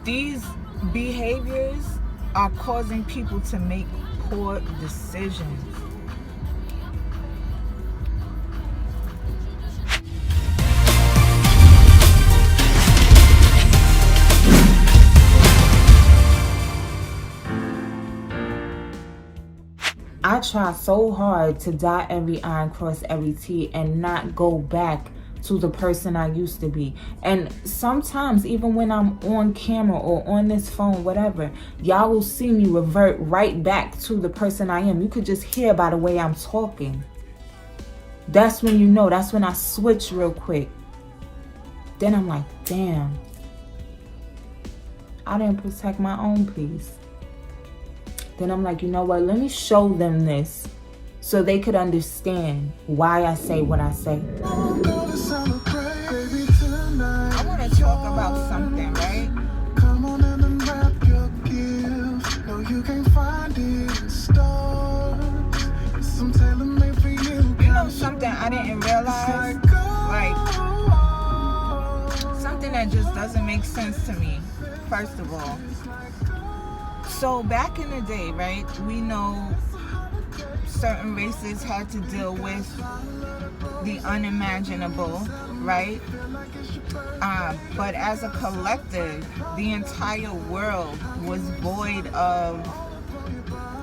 These behaviors are causing people to make poor decisions. I try so hard to dot every I and cross every T and not go back to the person I used to be. And sometimes, even when I'm on camera or on this phone, whatever, y'all will see me revert right back to the person I am. You could just hear by the way I'm talking. That's when you know, that's when I switch real quick. Then I'm like, damn, I didn't protect my own peace. Then I'm like, you know what, let me show them this so they could understand why I say what I say. I want to talk about something, right? Come on and unwrap your gifts. No, you can't find it in stores. Some tailor-made for you. You know something I didn't realize? Like, something that just doesn't make sense to me, first of all. So back in the day, right, we know certain races had to deal with the unimaginable, right? But as a collective, the entire world was void of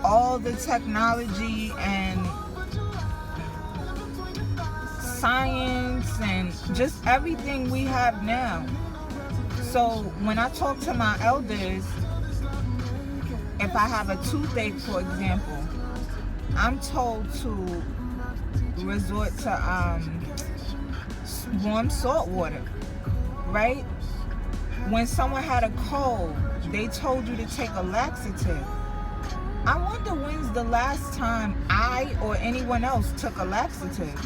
all the technology and science and just everything we have now. So when I talk to my elders, if I have a toothache, for example, I'm told to resort to warm salt water, right? When someone had a cold, they told you to take a laxative. I wonder when's the last time I or anyone else took a laxative.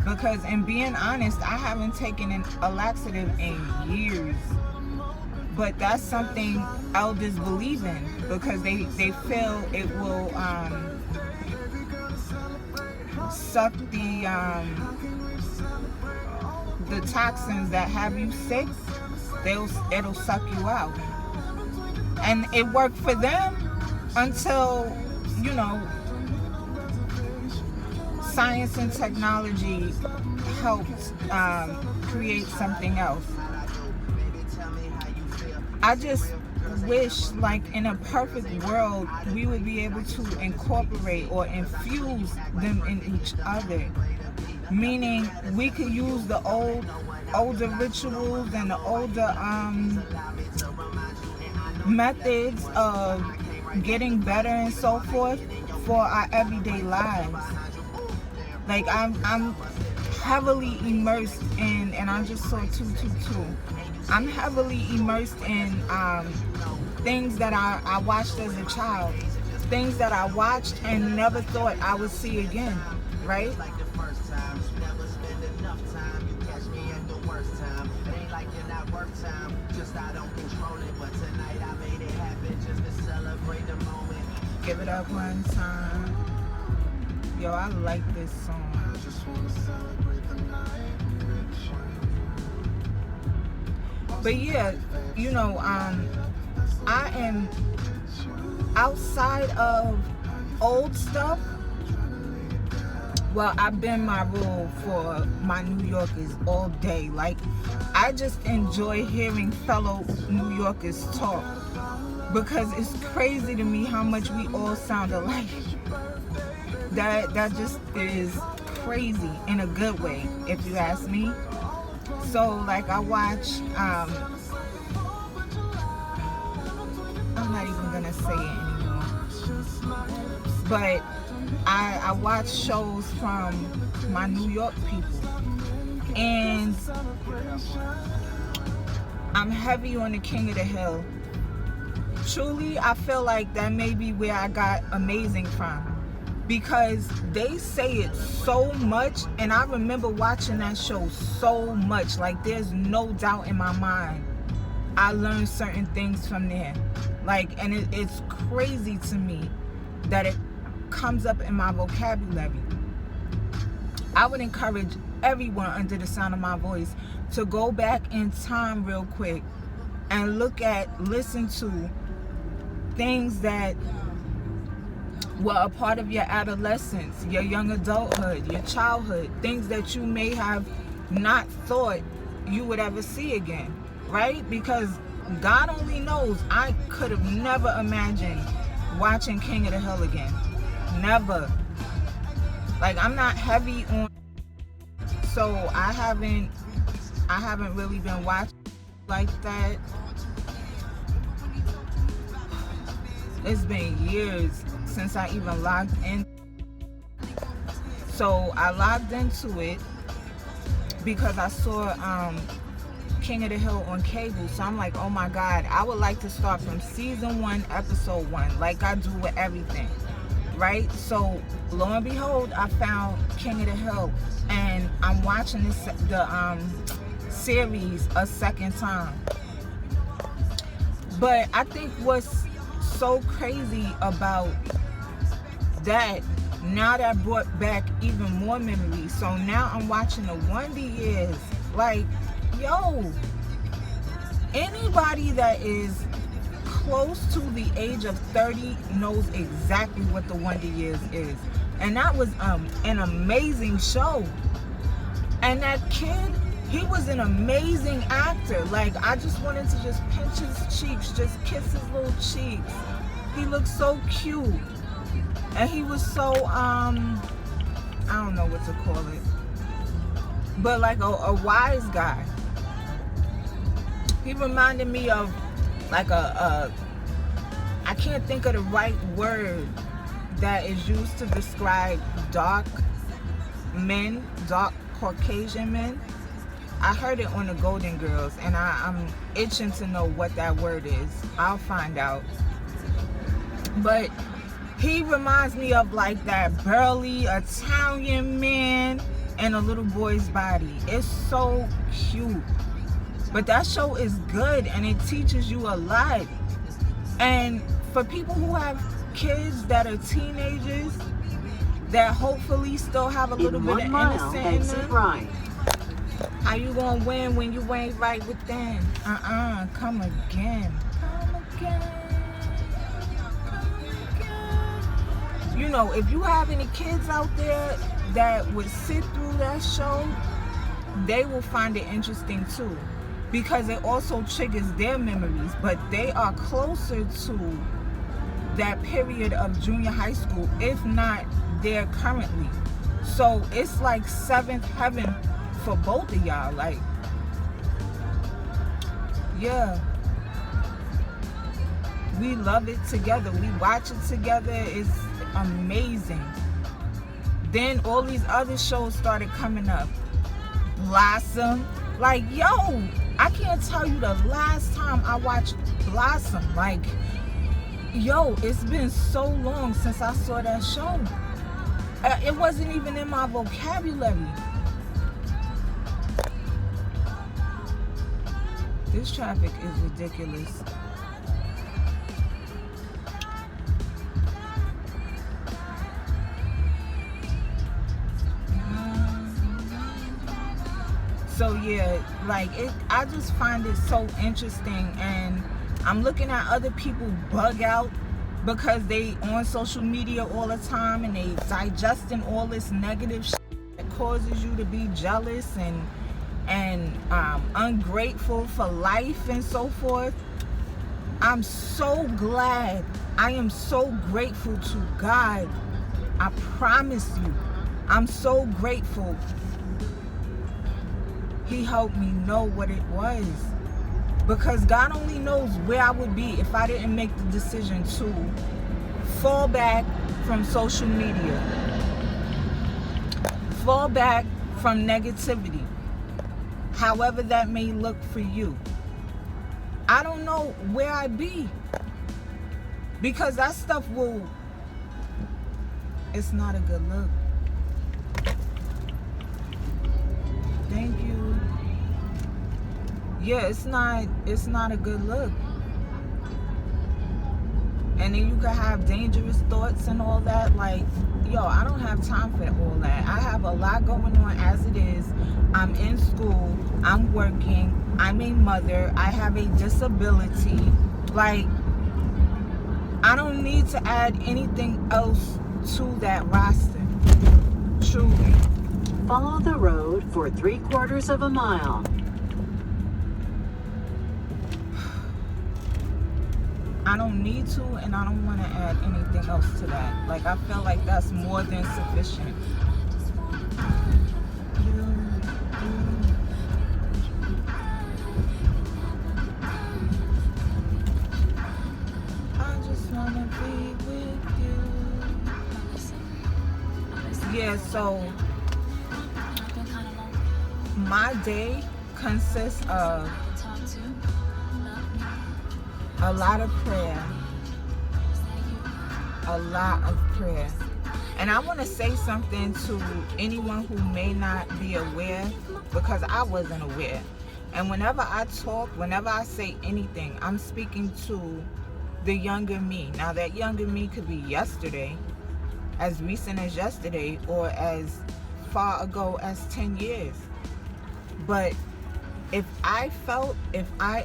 Because in being honest, I haven't taken a laxative in years. But that's something elders believe in because they feel it will suck the toxins that have you sick. It'll suck you out. And it worked for them until, you know, science and technology helped create something else. I just wish, like, in a perfect world, we would be able to incorporate or infuse them in each other. Meaning, we could use the older rituals and the older methods of getting better and so forth for our everyday lives. Like, I'm heavily immersed in, and I just saw 222. I'm heavily immersed in things that I watched as a child, things that I watched and never thought I would see again, right? Give it up one time. Yo, I like this song. But yeah, you know, I am outside of old stuff. Well, I've been my rule for my New Yorkers all day. Like, I just enjoy hearing fellow New Yorkers talk because it's crazy to me how much we all sound alike. That just is crazy in a good way, if you ask me. So, like, I watch, I'm not even gonna say it anymore, but I watch shows from my New York people, and I'm heavy on the King of the Hill. Truly, I feel like that may be where I got amazing from, because they say it so much, and I remember watching that show so much. Like, there's no doubt in my mind I learned certain things from there. Like, and it's crazy to me that it comes up in my vocabulary. I would encourage everyone under the sound of my voice to go back in time real quick and listen to things that were a part of your adolescence, your young adulthood, your childhood, things that you may have not thought you would ever see again, right? Because God only knows, I could have never imagined watching King of the Hill again. Never. Like, I'm not heavy on, so I haven't really been watching like that. It's been years since I even logged in. So I logged into it because I saw King of the Hill on cable. So I'm like, oh my God, I would like to start from season 1, episode 1, like I do with everything, right? So lo and behold, I found King of the Hill, and I'm watching the series a second time. But I think what's so crazy about that, now that brought back even more memories. So now I'm watching the Wonder Years. Like, yo, anybody that is close to the age of 30 knows exactly what the Wonder Years is. And that was an amazing show. And that kid, he was an amazing actor. Like, I just wanted to just pinch his cheeks, just kiss his little cheeks. He looked so cute. And he was so, I don't know what to call it, but like a wise guy. He reminded me of like I can't think of the right word that is used to describe dark men, dark Caucasian men. I heard it on the Golden Girls, and I'm itching to know what that word is. I'll find out. But he reminds me of like that burly Italian man in a little boy's body. It's so cute. But that show is good, and it teaches you a lot. And for people who have kids that are teenagers, that hopefully still have a little bit of innocence in them. Right. How you gonna win when you ain't right with them? Come again. Come again. You know, if you have any kids out there that would sit through that show, they will find it interesting too, because it also triggers their memories, but they are closer to that period of junior high school, if not there currently. So it's like seventh heaven for both of y'all. Like, yeah, we love it together, we watch it together. It's amazing. Then all these other shows started coming up. Blossom, like, yo, I can't tell you the last time I watched Blossom. Like, yo, it's been so long since I saw that show. It wasn't even in my vocabulary. This traffic is ridiculous. So yeah, like, I just find it so interesting, and I'm looking at other people bug out because they on social media all the time, and they digesting all this negative shit that causes you to be jealous and ungrateful for life and so forth. I'm so glad. I am so grateful to God. I promise you, I'm so grateful. He helped me know what it was, because God only knows where I would be if I didn't make the decision to fall back from social media, fall back from negativity, however that may look for you. I don't know where I'd be, because that stuff it's not a good look. Thank you. Yeah, it's not a good look. And then you could have dangerous thoughts and all that. Like, I don't have time for all that. I have a lot going on as it is. I'm in school. I'm working. I'm a mother. I have a disability. Like, I don't need to add anything else to that roster. Truly. Follow the road for 3/4 of a mile. I don't need to, and I don't want to add anything else to that. Like, I feel like that's more than sufficient. I just want to be with you. Yeah, so my day consists of a lot of prayer. A lot of prayer. And I want to say something to anyone who may not be aware, because I wasn't aware. And whenever I talk, whenever I say anything, I'm speaking to the younger me. Now, that younger me could be yesterday, as recent as yesterday, or as far ago as 10 years. But if I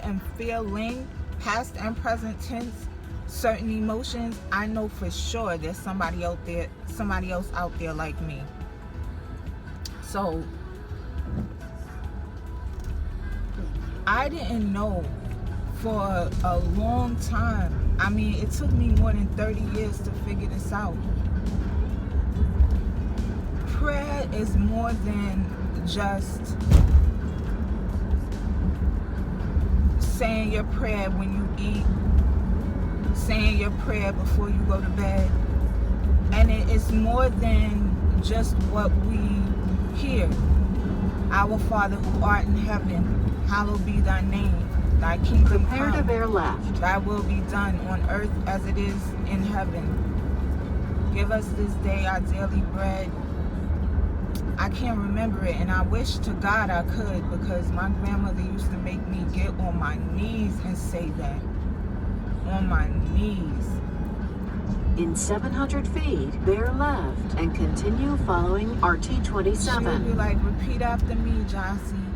am feeling past and present tense certain emotions, I know for sure there's somebody else out there like me. So I didn't know for a long time. I mean, it took me more than 30 years to figure this out. Prayer is more than just saying your prayer when you eat, saying your prayer before you go to bed. And it's more than just what we hear. Our Father who art in heaven, hallowed be thy name. Thy kingdom Prepare to come. bear left. Thy will be done on earth as it is in heaven. Give us this day our daily bread. I can't remember it, and I wish to God I could, because my grandmother used to make me get on my knees and say that. On my knees. In 700 feet, bear left and continue following RT-27. She would be like, repeat after me, Jossie.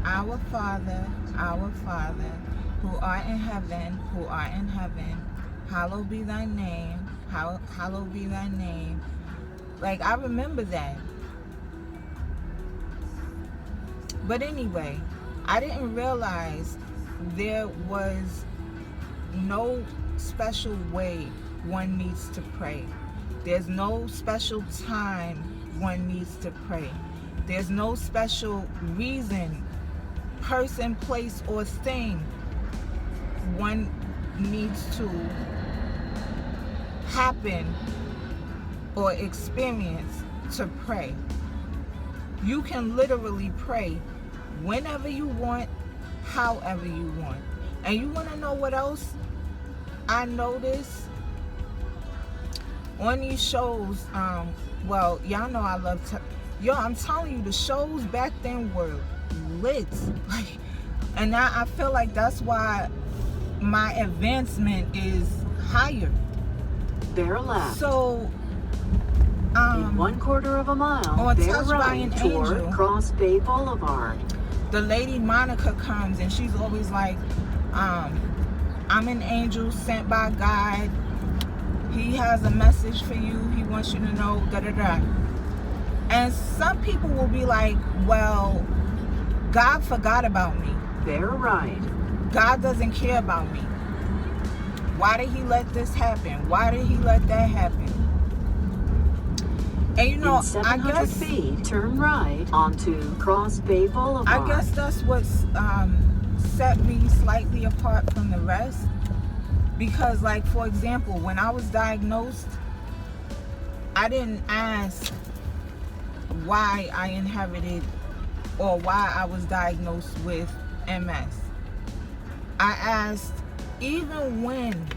Our Father, who art in heaven, hallowed be thy name, hallowed be thy name. Like, I remember that. But anyway, I didn't realize there was no special way one needs to pray. There's no special time one needs to pray. There's no special reason, person, place, or thing one needs to happen or experience to pray. You can literally pray whenever you want, however you want. And you want to know what else I noticed on these shows? Well, y'all know I love I'm telling you, the shows back then were lit. Like, and now I feel like that's why my advancement is higher. Bear left. So in 1/4 of a mile, on bear Touched by an right toward Angel, Cross Bay Boulevard. The lady Monica comes and she's always like, I'm an angel sent by God. He has a message for you. He wants you to know, da-da-da. And some people will be like, well, God forgot about me. Bear right. God doesn't care about me. Why did he let this happen? Why did he let that happen? And you know, in 700 I guess feet, turn right onto Cross Bay Boulevard. I guess that's what's set me slightly apart from the rest. Because, like, for example, when I was diagnosed, I didn't ask why I inherited or why I was diagnosed with MS. I asked, even when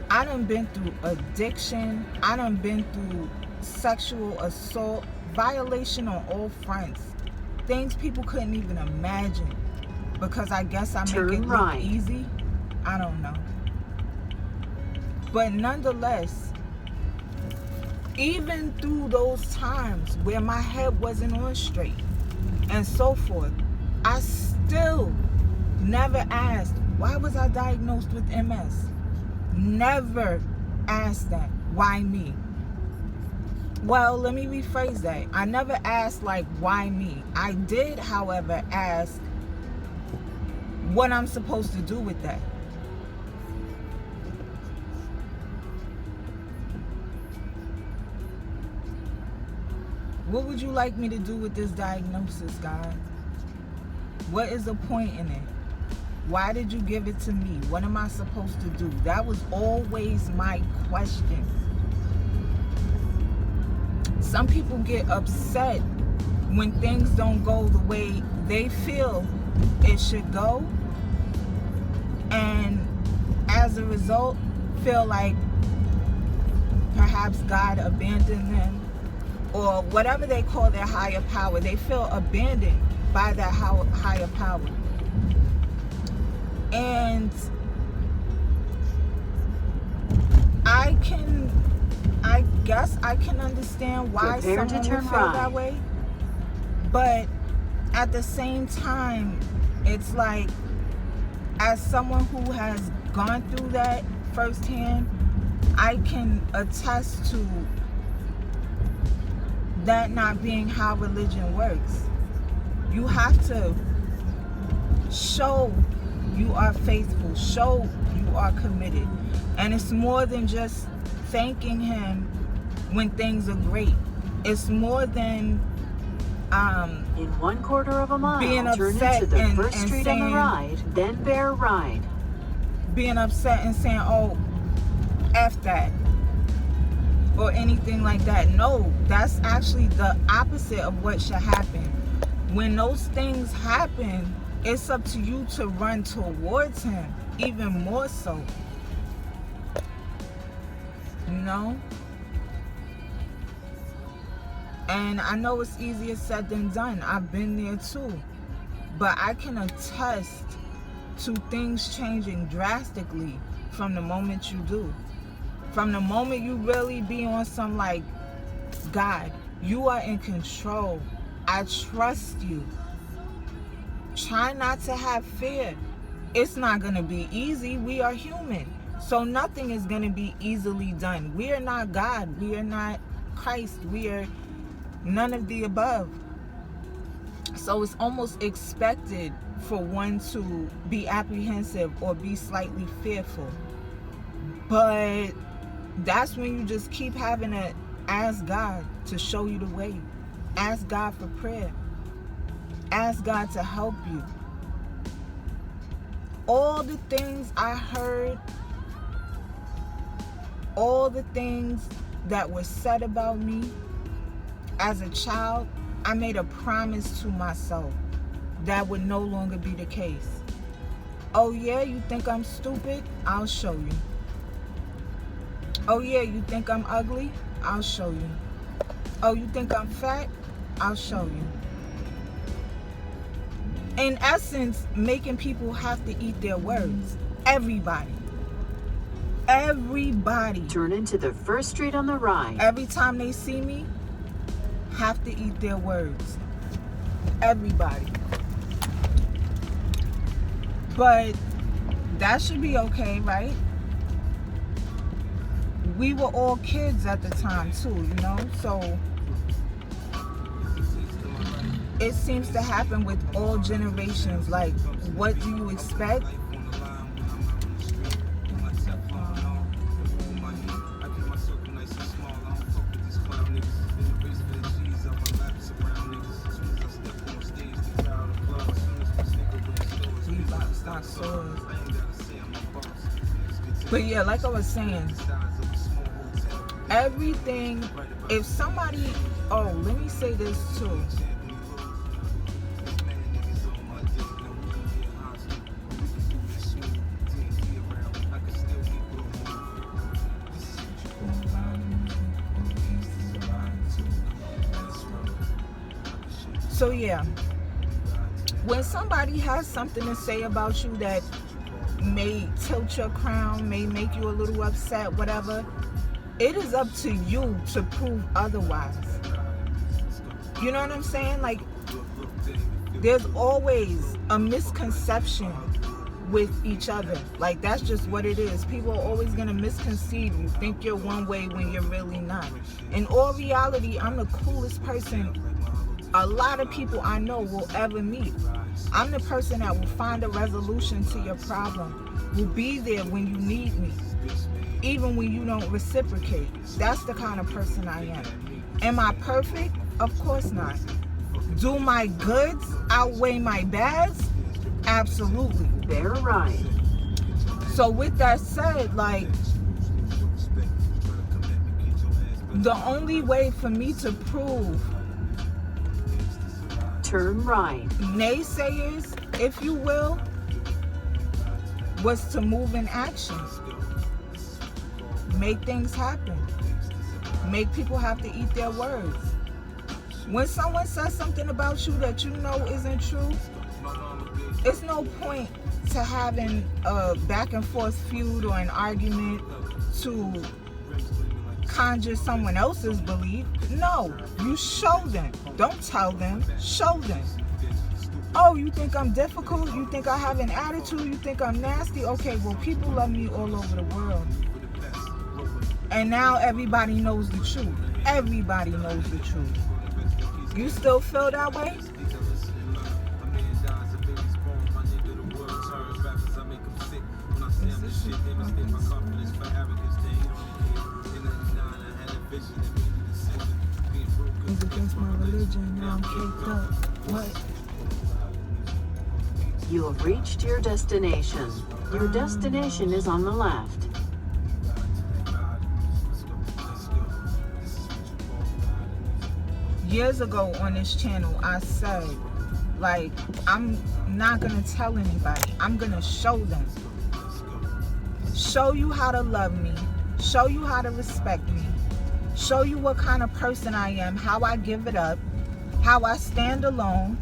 I done been through addiction, I done been through sexual assault, violation on all fronts, things people couldn't even imagine, because I guess I make it look easy. I don't know. But nonetheless, even through those times where my head wasn't on straight and so forth, I still never asked, why was I diagnosed with MS? Never asked that. Why me? Well, let me rephrase that. I never asked, like, why me? I did, however, ask what I'm supposed to do with that. What would you like me to do with this diagnosis, God? What is the point in it? Why did you give it to me? What am I supposed to do? That was always my question. Some people get upset when things don't go the way they feel it should go, and as a result feel like perhaps God abandoned them, or whatever they call their higher power. They feel abandoned by that higher power. And I guess I can understand why someone would feel that way. But at the same time, it's like, as someone who has gone through that firsthand, I can attest to that not being how religion works. You have to show you are faithful, show you are committed. And it's more than just thanking him when things are great. It's more than in 1/4 of a mile, being turn upset into the and first street saying, on the right, then bear right. Being upset and saying, oh, F that, or anything like that. No, that's actually the opposite of what should happen. When those things happen, it's up to you to run towards him, even more so. You know? And I know it's easier said than done. I've been there too. But I can attest to things changing drastically from the moment you do. From the moment you really be on some like, God, you are in control. I trust you. Try not to have fear. It's not going to be easy. We are human. So nothing is going to be easily done. We are not God. We are not Christ. We are none of the above. So it's almost expected for one to be apprehensive or be slightly fearful. But that's when you just keep having to ask God to show you the way. Ask God for prayer. Ask God to help you. All the things I heard, all the things that were said about me as a child, I made a promise to myself that would no longer be the case. Oh yeah, you think I'm stupid? I'll show you. Oh yeah, you think I'm ugly? I'll show you. Oh, you think I'm fat? I'll show you. In essence, making people have to eat their words. Everybody. Everybody. Turn into the first street on the right. Every time they see me, have to eat their words. Everybody. But that should be okay, right? We were all kids at the time too, you know? So it seems to happen with all generations. Like, what do you expect? But yeah, like I was saying, everything, if somebody, oh, let me say this too. So yeah, when somebody has something to say about you that may tilt your crown, may make you a little upset, whatever, it is up to you to prove otherwise. You know what I'm saying? Like, there's always a misconception with each other. Like, that's just what it is. People are always going to misconceive you, think you're one way when you're really not. In all reality, I'm the coolest person a lot of people I know will ever meet. I'm the person that will find a resolution to your problem, will be there when you need me, even when you don't reciprocate. That's the kind of person I am. Am I perfect? Of course not. Do my goods outweigh my bads? Absolutely. They're right. So with that said, like, the only way for me to prove Turn right. naysayers, if you will, was to move in action. Make things happen. Make people have to eat their words. When someone says something about you that you know isn't true, it's no point to having a back and forth feud or an argument to conjure someone else's belief. No, you show them. Don't tell them, show them. Oh, you think I'm difficult? You think I have an attitude? You think I'm nasty? Okay, well, people love me all over the world. And now everybody knows the truth. Everybody knows the truth. You still feel that way? It's against my religion. Now I'm caked up. What? You have reached your destination. Your destination is on the left. Years ago on this channel, I said, like, I'm not going to tell anybody. I'm going to show them. Show you how to love me. Show you how to respect me. Show you what kind of person I am, how I give it up, how I stand alone.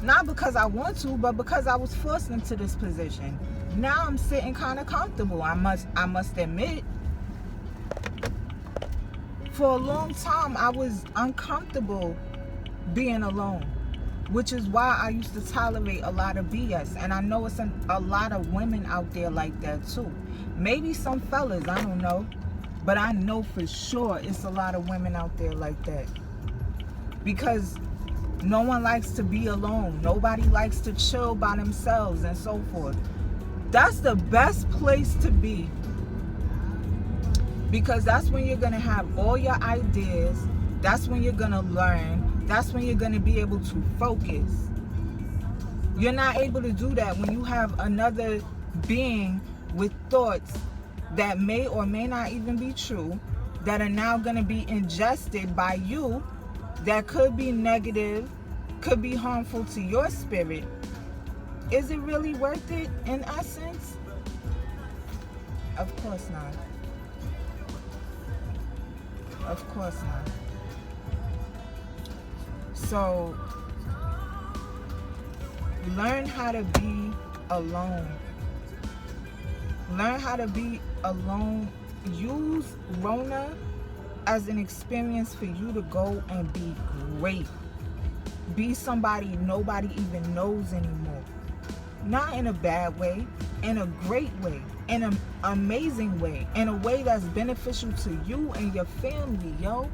Not because I want to, but because I was forced into this position. Now I'm sitting kind of comfortable, I must admit. For a long time, I was uncomfortable being alone, which is why I used to tolerate a lot of BS. And I know it's a lot of women out there like that too. Maybe some fellas, I don't know. But I know for sure it's a lot of women out there like that. Because no one likes to be alone. Nobody likes to chill by themselves and so forth. That's the best place to be. Because that's when you're going to have all your ideas. That's when you're going to learn. That's when you're going to be able to focus. You're not able to do that when you have another being with thoughts that may or may not even be true, that are now going to be ingested by you, that could be negative, could be harmful to your spirit. Is it really worth it in essence? Of course not. Of course not. So, learn how to be alone. Learn how to be alone. Use Rona as an experience for you to go and be great. Be somebody nobody even knows anymore. Not in a bad way, in a great way, in an amazing way, in a way that's beneficial to you and your family, yo.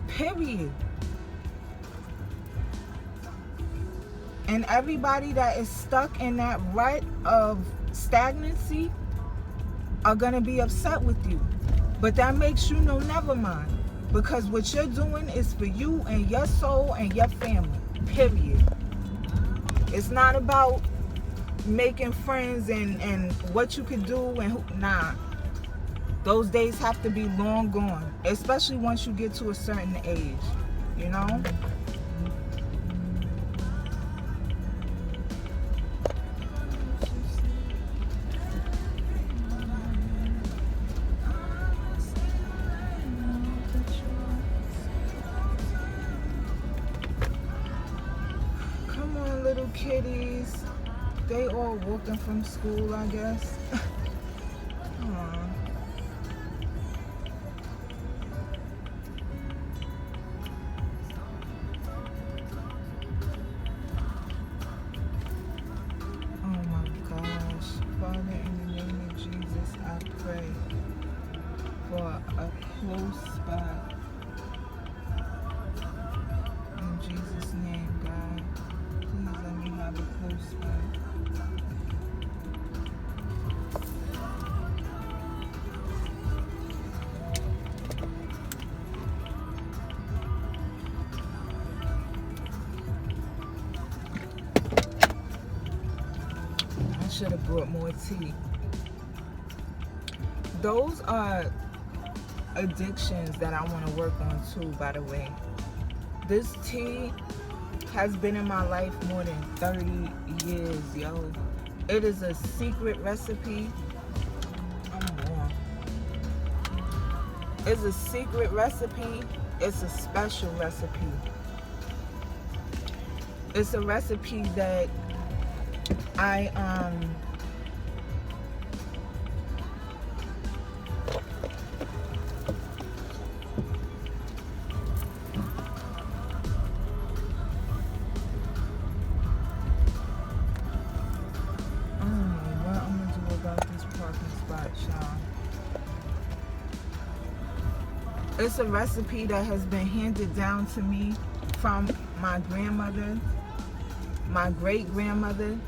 Period. And everybody that is stuck in that rut of stagnancy are gonna be upset with you. But that makes you know, never mind. Because what you're doing is for you and your soul and your family. Period. It's not about making friends and what you can do and who. Nah. Those days have to be long gone. Especially once you get to a certain age. You know? Little kitties, they all walking from school, I guess. Jesus, I pray for a close spot. In Jesus' name, God, please let me have a close spot. I should have brought more tea. Those are addictions that I want to work on too, by the way. This tea has been in my life more than 30 years, yo. It is a secret recipe. I'm warm. It's a secret recipe. It's a special recipe. It's a recipe that I It's a recipe that has been handed down to me from my grandmother, my great-grandmother.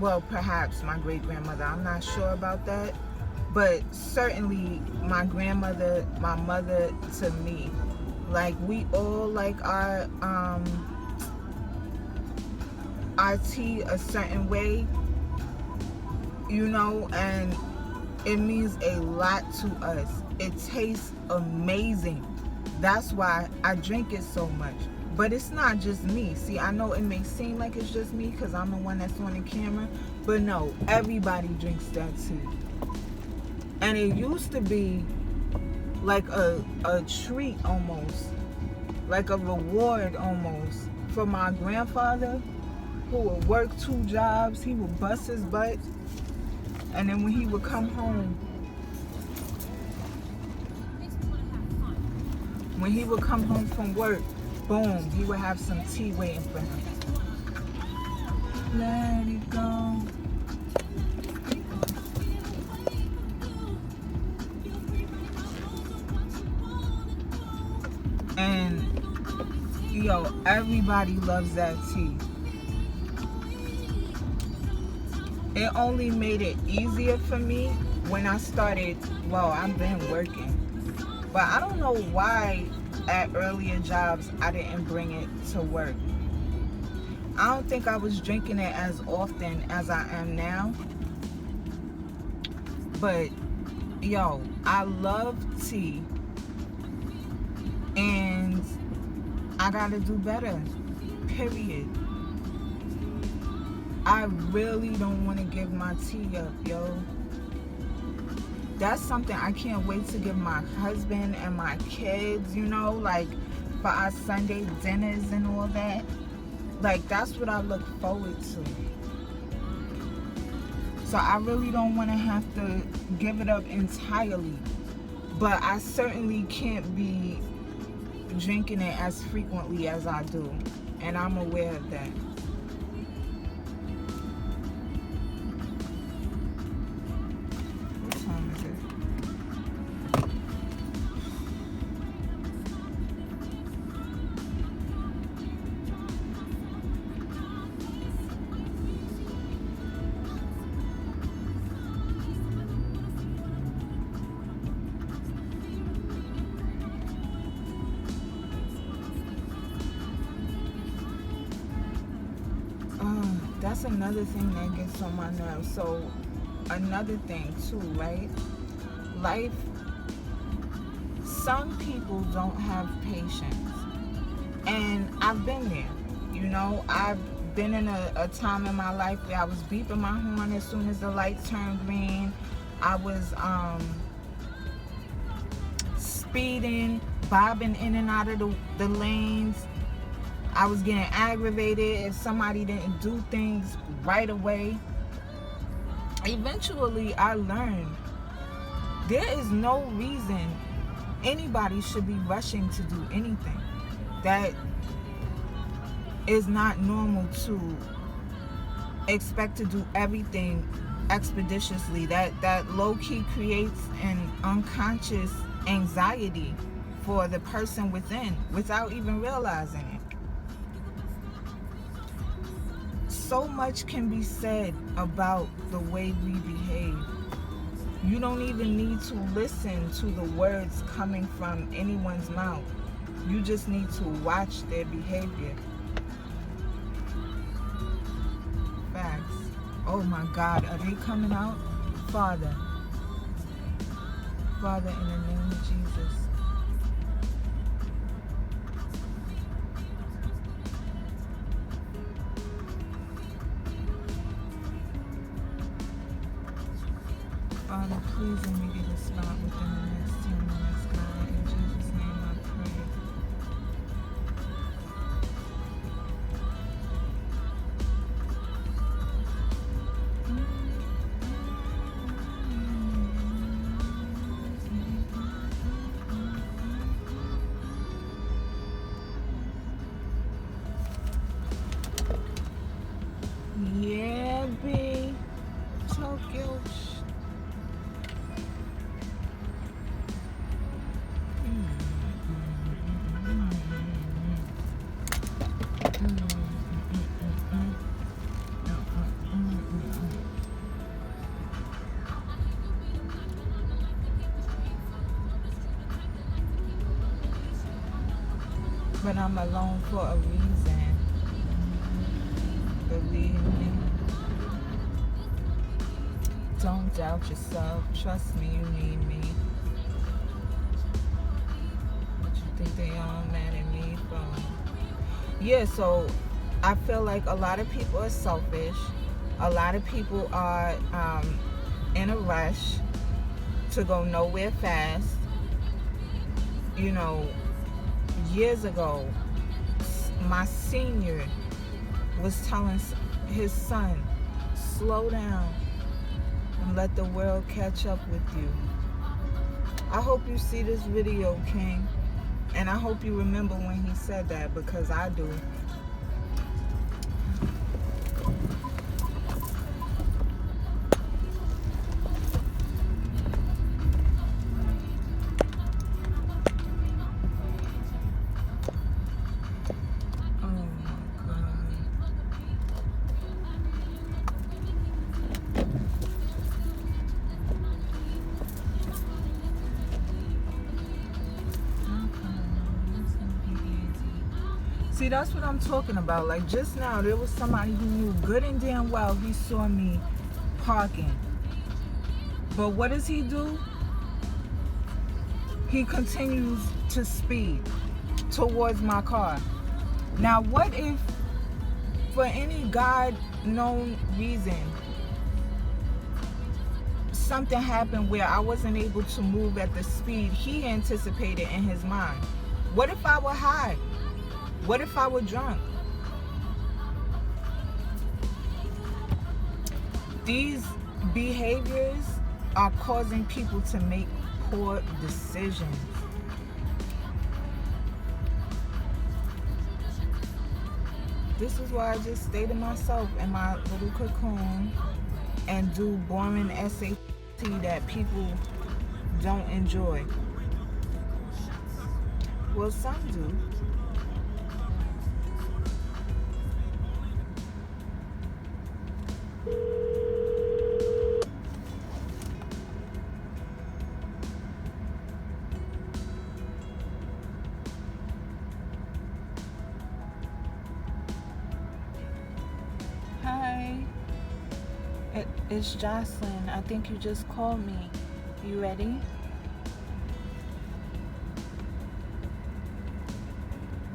Well, perhaps my great-grandmother. I'm not sure about that. But certainly my grandmother, my mother to me. Like, we all like our tea a certain way, you know, and it means a lot to us. It tastes amazing. That's why I drink it so much. But it's not just me. See, I know it may seem like it's just me because I'm the one that's on the camera. But no, everybody drinks that tea. And it used to be like a treat almost. Like a reward almost. For my grandfather, who would work 2 jobs. He would bust his butt. And then when he would come home, from work, boom, he would have some tea waiting for him. Let it go. And, yo, everybody loves that tea. It only made it easier for me when I started, well, I've been working. But I don't know why at earlier jobs I didn't bring it to work. I don't think I was drinking it as often as I am now. But, yo, I love tea. And I gotta do better. Period. I really don't want to give my tea up, yo. That's something I can't wait to give my husband and my kids, you know, like for our Sunday dinners and all that. Like, that's what I look forward to. So I really don't want to have to give it up entirely. But I certainly can't be drinking it as frequently as I do. And I'm aware of that. That's another thing that gets on my nerves. So, another thing too, right? Life, some people don't have patience. And I've been there. You know, I've been in a time in my life where I was beeping my horn as soon as the lights turned green. I was speeding, bobbing in and out of the lanes. I was getting aggravated if somebody didn't do things right away. Eventually, I learned there is no reason anybody should be rushing to do anything. That is not normal to expect to do everything expeditiously. That low-key creates an unconscious anxiety for the person within without even realizing it. So much can be said about the way we behave. You don't even need to listen to the words coming from anyone's mouth. You just need to watch their behavior. Facts. Oh my God, are they coming out? Father, in the name of Jesus. Father, please let me get a spot within the next 10 minutes, God. In Jesus' name I pray. Yeah, B. Tokyo. But I'm alone for a reason. Believe me. Don't doubt yourself. Trust me, you need me. What you think they all mad at me for? Yeah, so I feel like a lot of people are selfish. A lot of people are in a rush to go nowhere fast. You know, years ago, my senior was telling his son, slow down and let the world catch up with you. I hope you see this video, King, and I hope you remember when he said that, because I do. See, that's what I'm talking about. Like just now, there was somebody who knew good and damn well he saw me parking. But what does he do? He continues to speed towards my car. Now, what if, for any God-known reason, something happened where I wasn't able to move at the speed he anticipated in his mind? What if I were high? What if I were drunk? These behaviors are causing people to make poor decisions. This is why I just stay to myself in my little cocoon and do boring SAT that people don't enjoy. Well, some do. Hi, it's Jocelynne. I think you just called me. You ready?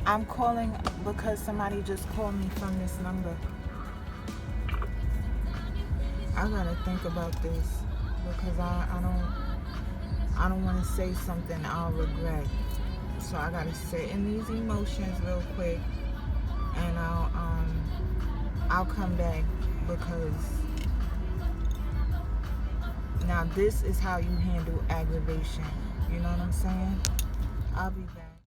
I'm calling because somebody just called me from this number. I gotta think about this because I don't want to say something I'll regret. So I gotta sit in these emotions real quick, and I'll come back, because now this is how you handle aggravation. You know what I'm saying? I'll be back.